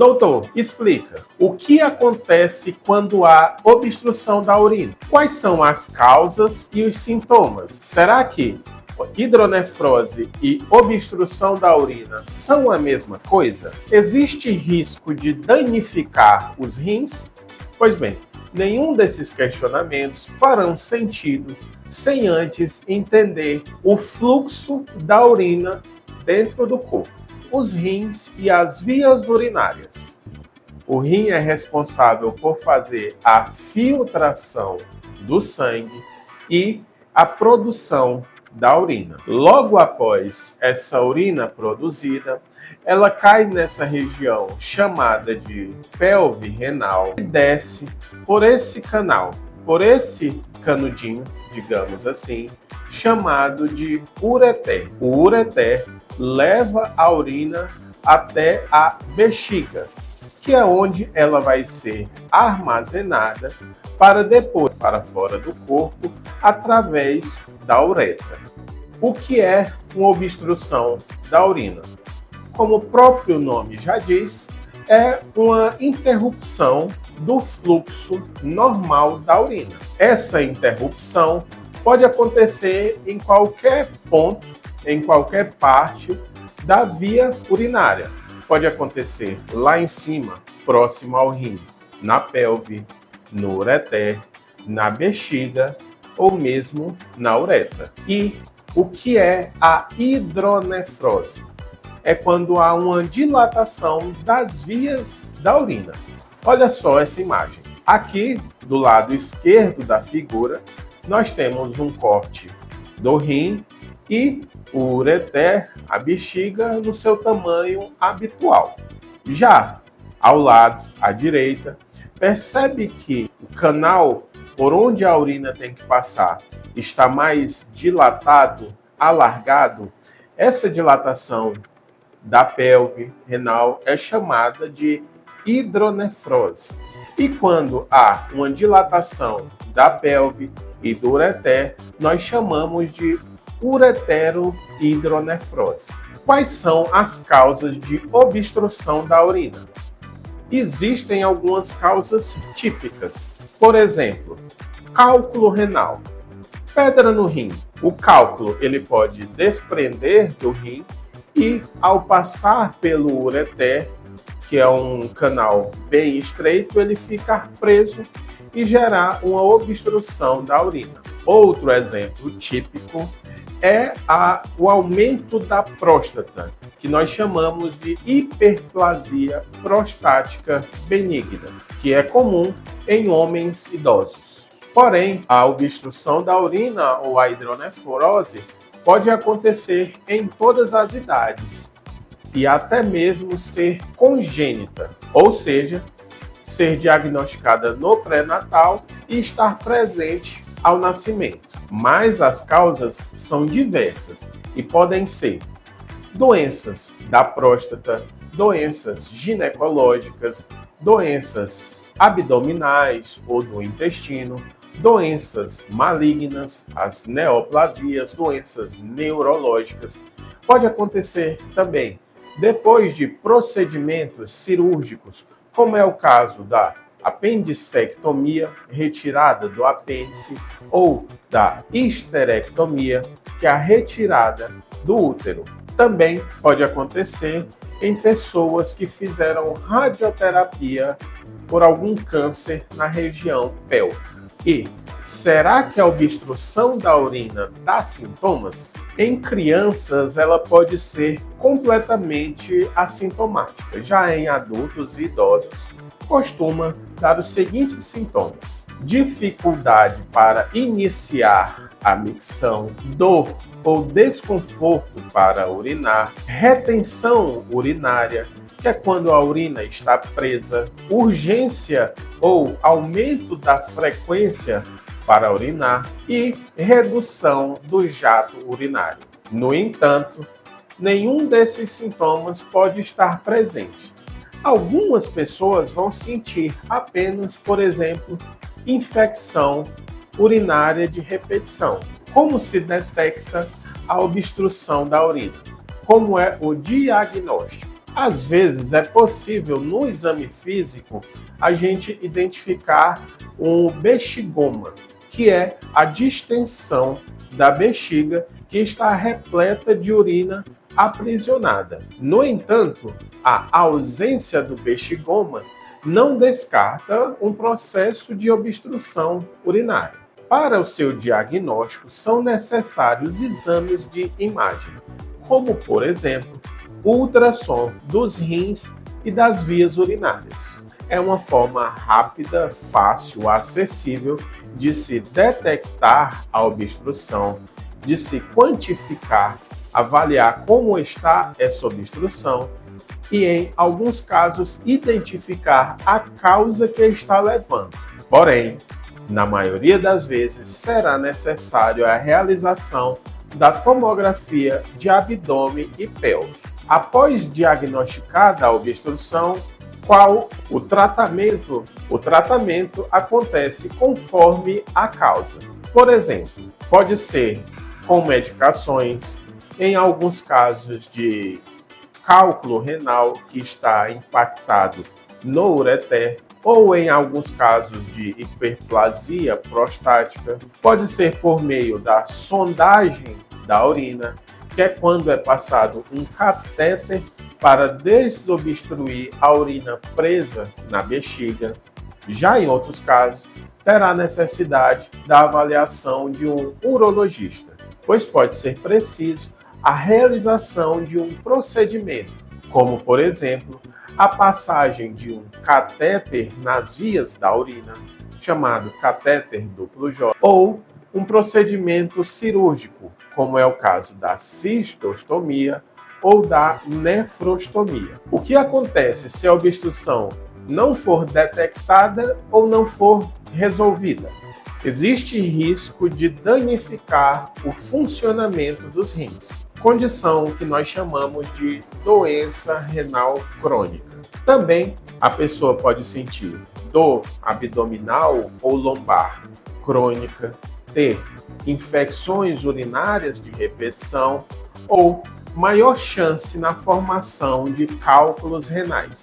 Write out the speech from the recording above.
Doutor, explica, o que acontece quando há obstrução da urina? Quais são as causas e os sintomas? Será que hidronefrose e obstrução da urina são a mesma coisa? Existe risco de danificar os rins? Pois bem, nenhum desses questionamentos farão sentido sem antes entender o fluxo da urina dentro do corpo, os rins e as vias urinárias. O rim é responsável por fazer a filtração do sangue e a produção da urina. Logo após essa urina produzida, ela cai nessa região chamada de pelve renal e desce por esse canal, por esse canudinho, digamos assim, chamado de ureter. O ureter leva a urina até a bexiga, que é onde ela vai ser armazenada para depois para fora do corpo através da uretra. O que é uma obstrução da urina? Como o próprio nome já diz, é uma interrupção do fluxo normal da urina. Essa interrupção pode acontecer em qualquer ponto, em qualquer parte da via urinária. Pode acontecer lá em cima, próximo ao rim, na pelve, no ureter, na bexiga ou mesmo na uretra. E o que é a hidronefrose? É quando há uma dilatação das vias da urina. Olha só essa imagem. Aqui, do lado esquerdo da figura, nós temos um corte do rim e o ureter, a bexiga, no seu tamanho habitual. Já ao lado, à direita, percebe que o canal por onde a urina tem que passar está mais dilatado, alargado. Essa dilatação da pelve renal é chamada de hidronefrose. E quando há uma dilatação da pelve e do ureter, nós chamamos de ureterohidronefrose. Quais são as causas de obstrução da urina? Existem algumas causas típicas. Por exemplo, cálculo renal, pedra no rim. O cálculo ele pode desprender do rim e, ao passar pelo ureter, que é um canal bem estreito, ele ficar preso e gerar uma obstrução da urina. Outro exemplo típico é o aumento da próstata, que nós chamamos de hiperplasia prostática benigna, que é comum em homens idosos. Porém, a obstrução da urina ou a hidronefrose pode acontecer em todas as idades e até mesmo ser congênita, ou seja, ser diagnosticada no pré-natal e estar presente ao nascimento. Mas as causas são diversas e podem ser doenças da próstata, doenças ginecológicas, doenças abdominais ou do intestino, doenças malignas, as neoplasias, doenças neurológicas. Pode acontecer também depois de procedimentos cirúrgicos, como é o caso da apendicectomia, retirada do apêndice, ou da histerectomia, que é a retirada do útero. Também pode acontecer em pessoas que fizeram radioterapia por algum câncer na região pélvica. E será que a obstrução da urina dá sintomas? Em crianças, ela pode ser completamente assintomática. Já em adultos e idosos, costuma dar os seguintes sintomas: dificuldade para iniciar a micção, dor ou desconforto para urinar, retenção urinária, que é quando a urina está presa, urgência ou aumento da frequência para urinar e redução do jato urinário. No entanto, nenhum desses sintomas pode estar presente. Algumas pessoas vão sentir apenas, por exemplo, infecção urinária de repetição. Como se detecta a obstrução da urina? Como é o diagnóstico? Às vezes é possível no exame físico a gente identificar um bexigoma, que é a distensão da bexiga que está repleta de urina aprisionada. No entanto, a ausência do bexigoma não descarta um processo de obstrução urinária. Para o seu diagnóstico, são necessários exames de imagem, como, por exemplo, o ultrassom dos rins e das vias urinárias. É uma forma rápida, fácil, acessível de se detectar a obstrução, de se quantificar, avaliar como está essa obstrução e, em alguns casos, identificar a causa que está levando. Porém, na maioria das vezes, será necessário a realização da tomografia de abdômen e pelve. Após diagnosticada a obstrução, qual o tratamento? O tratamento acontece conforme a causa. Por exemplo, pode ser com medicações, em alguns casos de cálculo renal que está impactado no ureter, ou em alguns casos de hiperplasia prostática, pode ser por meio da sondagem da urina, que é quando é passado um catéter para desobstruir a urina presa na bexiga. Já em outros casos, terá necessidade da avaliação de um urologista, pois pode ser preciso a realização de um procedimento, como, por exemplo, a passagem de um catéter nas vias da urina, chamado catéter duplo J, ou um procedimento cirúrgico, como é o caso da cistostomia ou da nefrostomia. O que acontece se a obstrução não for detectada ou não for resolvida? Existe risco de danificar o funcionamento dos rins, condição que nós chamamos de doença renal crônica. Também a pessoa pode sentir dor abdominal ou lombar crônica, ter infecções urinárias de repetição ou maior chance na formação de cálculos renais.